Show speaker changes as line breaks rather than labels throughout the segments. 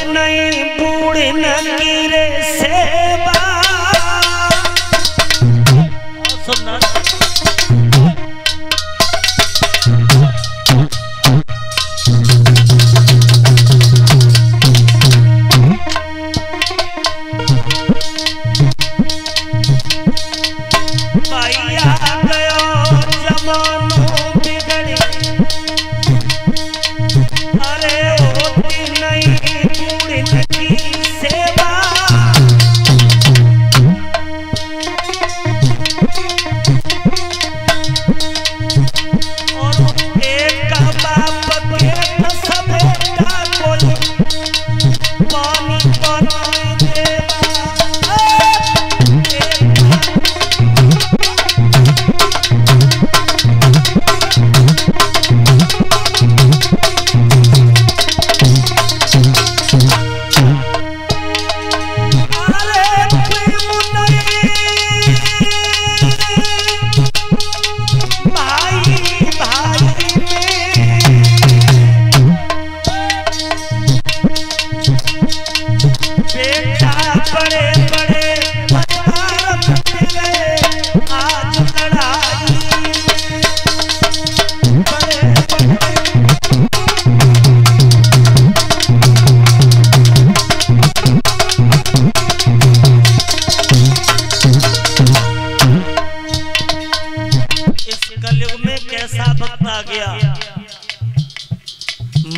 नहीं बूढ़न की रे सेवा। सुनना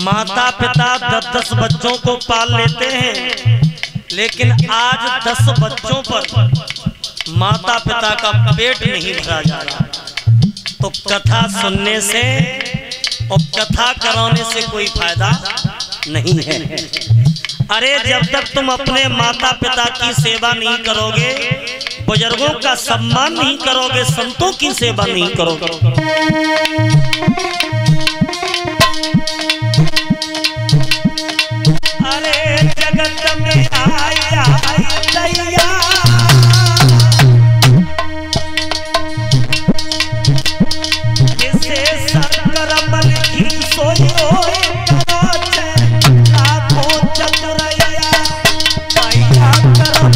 माता पिता 10-10 बच्चों को पाल लेते हैं, लेकिन आज 10 बच्चों पर माता पिता का पेट नहीं भरा जा रहा। तो कथा सुनने से और कथा कराने से कोई फायदा नहीं है। अरे जब तक तुम अपने माता पिता की सेवा नहीं करोगे, बुजुर्गों का सम्मान नहीं करोगे, संतों की सेवा नहीं करोगे, जगत में आया दैया जिसे सकरम लिखी सोई लाखों चतुरैया दैया करम।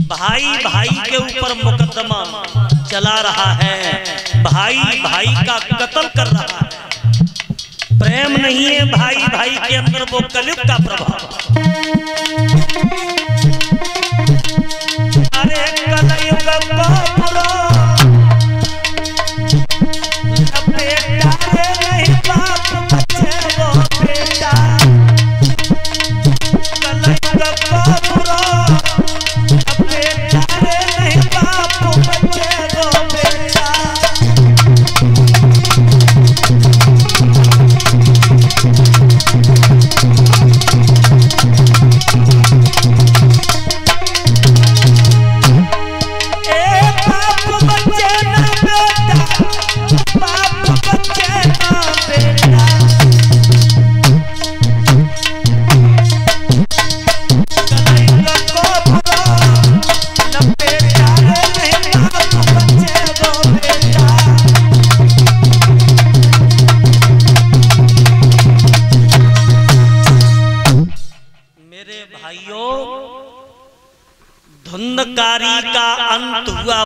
भाई भाई के ऊपर मुकदमा चला रहा है, भाई भाई का कत्ल कर रहा है। प्रेम नहीं है भाई भाई के अंदर, वो कलयुग का प्रभाव। अरे कलयुग बेटा नहीं बाप बच्चे वो बेटा, कलयुग धुंधकारी का अंत हुआ।